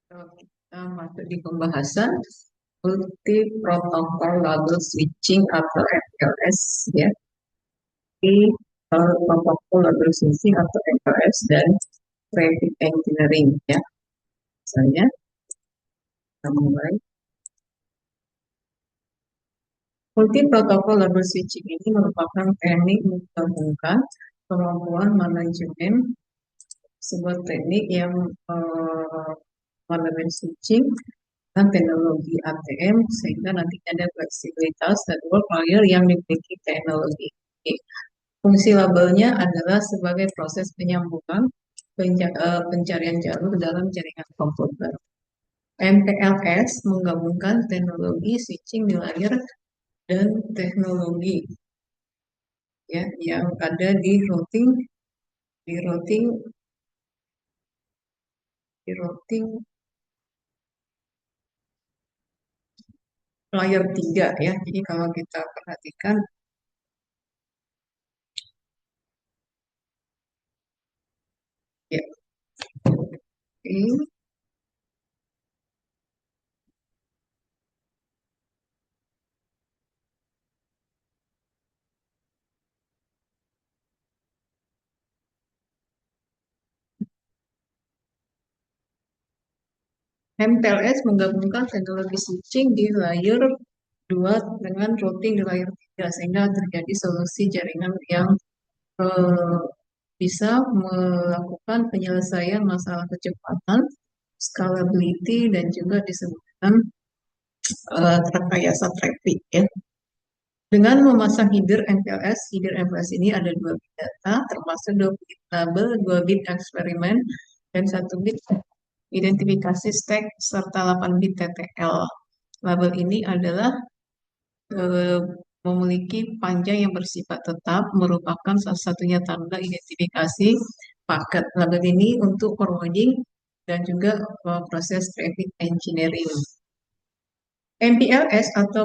Kalau kita masuk di pembahasan multi protokol label switching atau MPLS ya, di protokol label switching atau MPLS dan traffic engineering ya. Misalnya kita mulai multi protokol label switching ini merupakan teknik menggabungkan kemampuan manajemen sebuah teknik yang manajemen switching dan teknologi ATM sehingga nanti ada fleksibilitas dan workflow yang dimiliki teknologi. Fungsi labelnya adalah sebagai proses penyambungan pencarian jalur dalam jaringan komputer. MPLS menggabungkan teknologi switching di layar dan teknologi ya yang ada di routing layar 3 ya. Jadi kalau kita perhatikan ya, oke. MPLS menggabungkan teknologi switching di layar 2 dengan routing di layar 3 sehingga terjadi solusi jaringan yang eh, bisa melakukan penyelesaian masalah kecepatan, scalability, dan juga disebutkan rekayasa traffic ya. Dengan memasang header MPLS ini ada 2 bit data, termasuk 2 bit label, 2 bit eksperimen, dan 1 bit identifikasi stack serta 8 bit TTL. Label ini adalah eh, memiliki panjang yang bersifat tetap, merupakan salah satunya tanda identifikasi paket. Label ini untuk forwarding dan juga proses traffic engineering. MPLS atau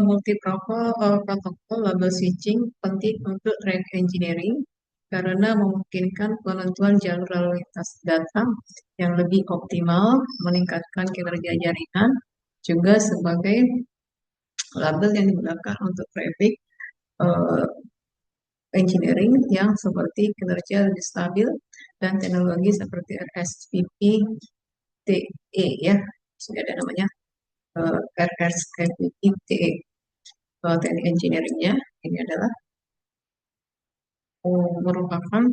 protokol label switching penting untuk traffic engineering karena memungkinkan penentuan jalur lalu lintas data yang lebih optimal, meningkatkan kinerja jaringan, juga sebagai label yang digunakan untuk traffic eh, engineering yang seperti kinerja lebih stabil dan teknologi seperti RSVP TE ya, sudah ada namanya RSVP TE. Teknik engineeringnya ini adalah merupakan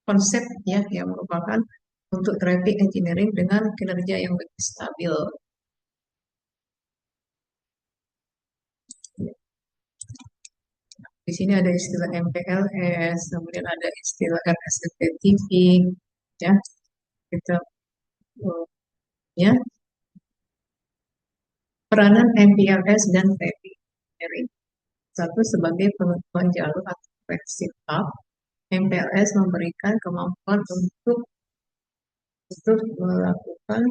konsep ya yang merupakan untuk traffic engineering dengan kinerja yang lebih stabil. Di sini ada istilah MPLS, kemudian ada istilah RSVP, ya kita ya peranan MPLS dan traffic engineering. Satu sebagai penentuan jalur atau flagship hub, MPLS memberikan kemampuan untuk melakukan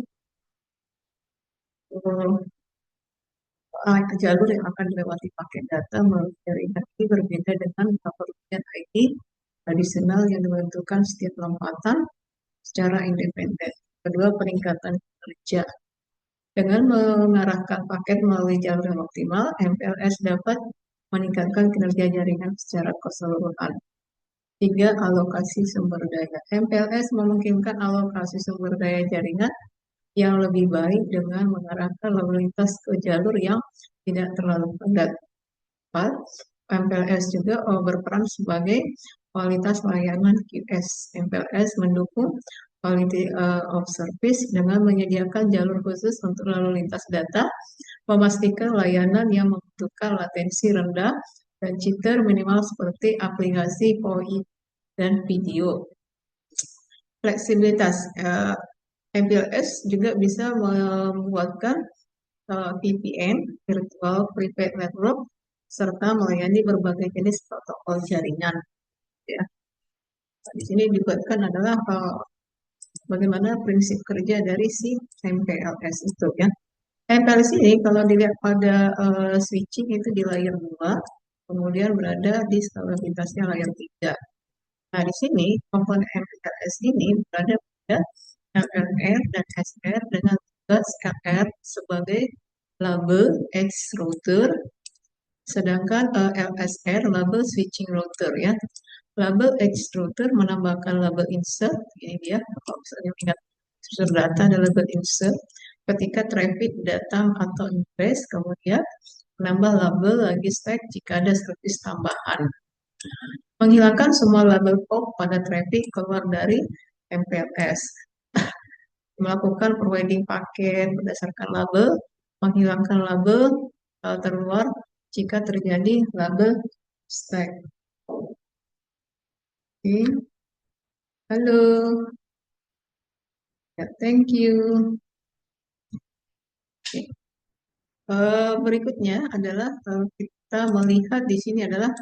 jalur yang akan dilewati paket data melalui jaringan ini berbeda dengan pengertian IP tradisional yang menentukan setiap lompatan secara independen. Kedua, peningkatan kinerja. Dengan mengarahkan paket melalui jalur yang optimal, MPLS dapat meningkatkan kinerja jaringan secara keseluruhan. Tiga, alokasi sumber daya. MPLS memungkinkan alokasi sumber daya jaringan yang lebih baik dengan mengarahkan lalu lintas ke jalur yang tidak terlalu padat. 4. MPLS juga berperan sebagai kualitas layanan QS. MPLS mendukung quality of service dengan menyediakan jalur khusus untuk lalu lintas data, memastikan layanan yang membutuhkan latensi rendah dan jitter minimal seperti aplikasi VoIP dan video. Fleksibilitas MPLS juga bisa membuatkan VPN, Virtual Private Network, serta melayani berbagai jenis protokol jaringan. Ya. Di sini dibuatkan adalah bagaimana prinsip kerja dari si MPLS itu ya. MPLS ini kalau dilihat pada switching itu di layar 2, kemudian berada di skala lintasnya layar 3. Nah, di sini komponen MPLS ini berada pada LLR dan SR dengan tugas LR sebagai label edge router, sedangkan LSR label switching router ya. Label edge router menambahkan label insert, ini dia, kalau misalnya ingat user data ada label insert, ketika traffic datang atau ingress, kemudian menambah label lagi stack jika ada service tambahan. Menghilangkan semua label pop pada traffic keluar dari MPLS. Melakukan providing paket berdasarkan label, menghilangkan label terluar jika terjadi label stack. Oke, halo, ya, thank you. Oke. Berikutnya adalah kita melihat di sini adalah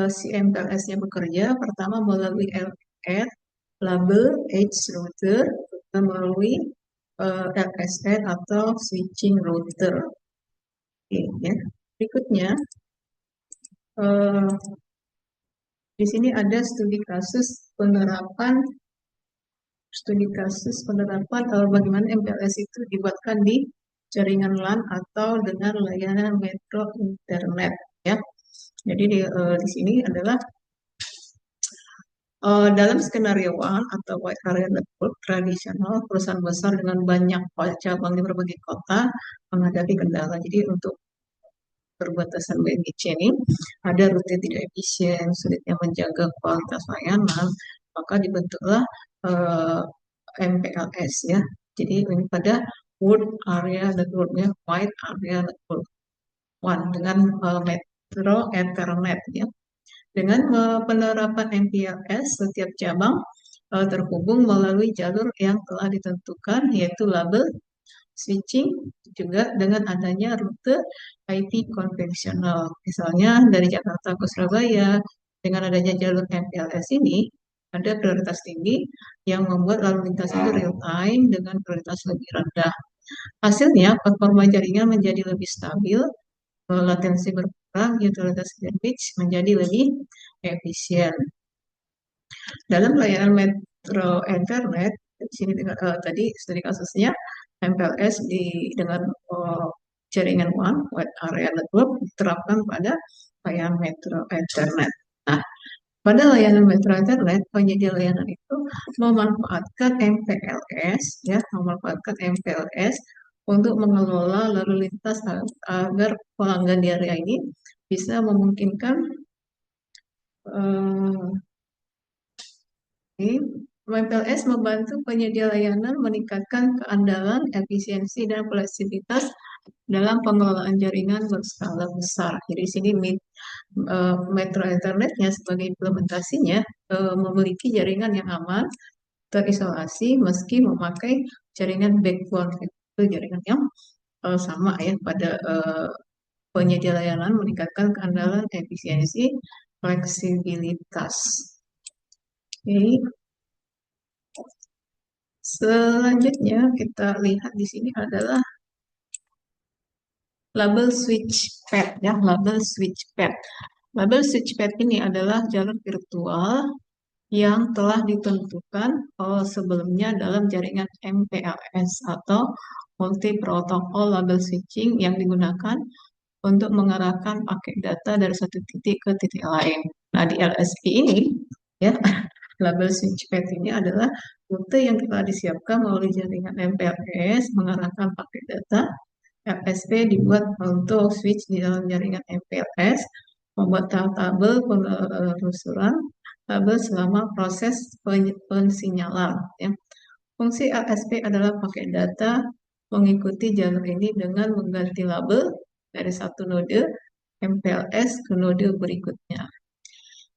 si MPLS-nya bekerja pertama melalui LR, label edge router, melalui LSR atau switching router. Oke, ya. Berikutnya di sini ada studi kasus penerapan bagaimana MPLS itu dibuatkan di jaringan LAN atau dengan layanan metro internet ya. Jadi di sini adalah dalam skenario one atau wide area network tradisional, perusahaan besar dengan banyak cabang di berbagai kota menghadapi kendala. Jadi untuk perbatasan BNC ini ada rute tidak efisien, sulitnya menjaga kualitas layanan, maka dibentuklah MPLS ya. Jadi ini pada Wide Area Network-nya, Wide Area Network One dengan Metro Ethernet ya. Dengan penerapan MPLS, setiap cabang terhubung melalui jalur yang telah ditentukan, yaitu label switching juga dengan adanya rute IP konvensional. Misalnya dari Jakarta ke Surabaya, dengan adanya jalur MPLS ini, ada prioritas tinggi yang membuat lalu lintas itu real time dengan prioritas lebih rendah. Hasilnya, performa jaringan menjadi lebih stabil, latensi berkurang, utilitas bandwidth menjadi lebih efisien. Dalam layanan metro internet, di sini tadi studi kasusnya MPLS dengan jaringan WAN, Wide Area Network, diterapkan pada layanan metro internet. Nah, pada layanan metro internet, penyedia layanan itu memanfaatkan MPLS, ya, memanfaatkan MPLS untuk mengelola lalu lintas agar pelanggan di area ini bisa memungkinkan MPLS membantu penyedia layanan meningkatkan keandalan, efisiensi, dan fleksibilitas dalam pengelolaan jaringan berskala besar. Jadi di sini Metro Internetnya sebagai implementasinya memiliki jaringan yang aman, terisolasi meski memakai jaringan backbone, itu jaringan yang sama ya pada penyedia layanan meningkatkan keandalan, efisiensi, fleksibilitas. Oke. Selanjutnya kita lihat di sini adalah label switch pad ya, label switch pad. Label switch pad ini adalah jalur virtual yang telah ditentukan sebelumnya dalam jaringan MPLS atau multi protokol label switching yang digunakan untuk mengarahkan paket data dari satu titik ke titik lain. Nah, di LSP ini ya, label switch pad ini adalah rute yang telah disiapkan melalui jaringan MPLS mengarahkan paket data. LSP dibuat untuk switch di dalam jaringan MPLS, membuat tabel penelusuran tabel selama proses pensinyalan. Ya. Fungsi LSP adalah paket data mengikuti jalur ini dengan mengganti label dari satu node MPLS ke node berikutnya.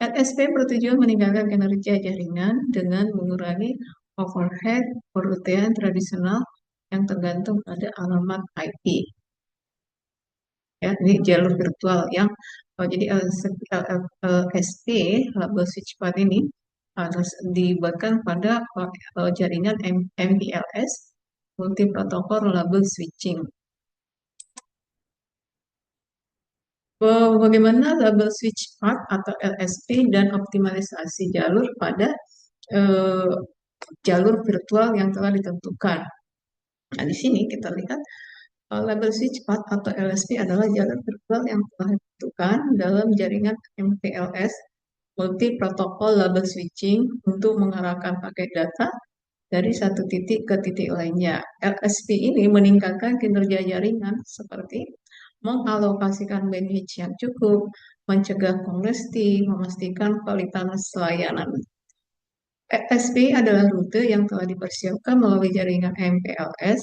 LSP bertujuan meningkatkan kinerja jaringan dengan mengurangi overhead perrutian tradisional yang tergantung pada alamat IP. Ya, ini jalur virtual yang jadi LSP label switch pad ini harus dibuatkan pada jaringan MPLS multi protokol label switching. Bagaimana label switch path atau LSP dan optimalisasi jalur pada jalur virtual yang telah ditentukan. Nah, di sini kita lihat label switch path atau LSP adalah jalur virtual yang telah ditentukan dalam jaringan MPLS multi protokol label switching untuk mengarahkan paket data dari satu titik ke titik lainnya. LSP ini meningkatkan kinerja jaringan seperti mengalokasikan bandwidth yang cukup, mencegah kongesti, memastikan kualitas layanan. LSP adalah rute yang telah dipersiapkan melalui jaringan MPLS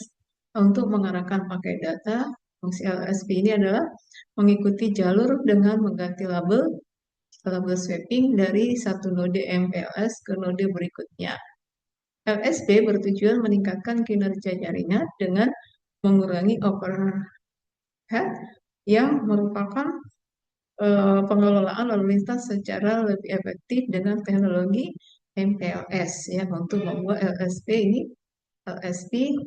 untuk mengarahkan paket data. Fungsi LSP ini adalah mengikuti jalur dengan mengganti label swapping dari satu node MPLS ke node berikutnya. LSP bertujuan meningkatkan kinerja jaringan dengan mengurangi overhead yang merupakan pengelolaan lalu lintas secara lebih efektif dengan teknologi MPLS ya untuk membuat LSP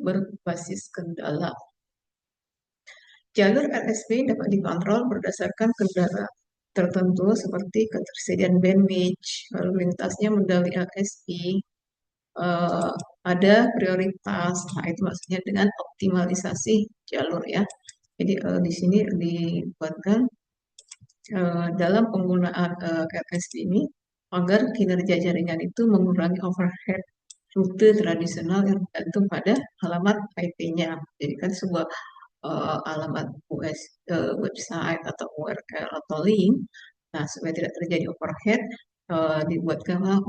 berbasis kendala. Jalur LSP dapat dikontrol berdasarkan kendala tertentu seperti ketersediaan bandwidth, lalu lintasnya modali LSP, ada prioritas. Nah, itu maksudnya dengan optimalisasi jalur ya. Jadi di sini dibuatkan dalam penggunaan LSP ini agar kinerja jaringan itu mengurangi overhead rute tradisional yang tergantung pada alamat IP-nya. Jadi kan sebuah alamat website atau URL atau link. Nah, supaya tidak terjadi overhead, dibuatkanlah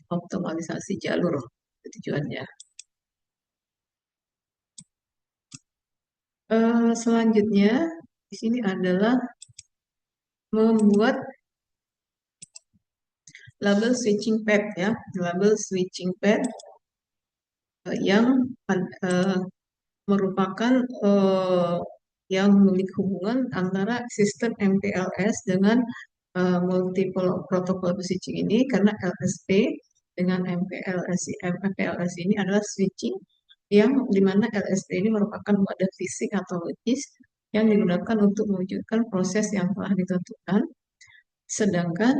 optimalisasi jalur tujuannya. Selanjutnya di sini adalah membuat label switching pad ya, label switching pad yang merupakan yang memiliki hubungan antara sistem MPLS dengan multiple protokol switching ini karena LSP dengan MPLS ini adalah switching yang dimana LSP ini merupakan model fisik atau logis yang digunakan untuk mewujudkan proses yang telah ditentukan. Sedangkan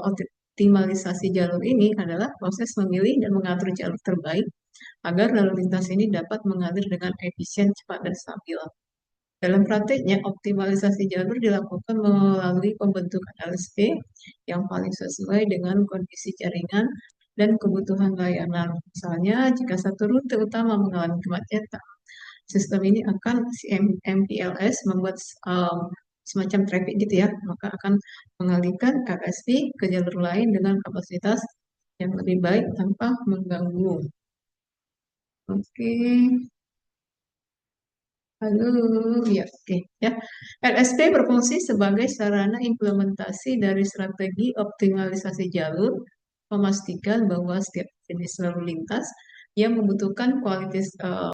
optimalisasi jalur ini adalah proses memilih dan mengatur jalur terbaik agar lalu lintas ini dapat mengalir dengan efisien, cepat, dan stabil. Dalam prakteknya, optimalisasi jalur dilakukan melalui pembentukan LSP yang paling sesuai dengan kondisi jaringan dan kebutuhan layanan. Misalnya, jika satu rute utama mengalami kemacetan, sistem ini akan MPLS membuat semacam traffic gitu ya, maka akan mengalihkan LSP ke jalur lain dengan kapasitas yang lebih baik tanpa mengganggu. Oke. Halo, ya, oke, ya. LSP berfungsi sebagai sarana implementasi dari strategi optimalisasi jalur, memastikan bahwa setiap jenis lalu lintas yang membutuhkan kualitas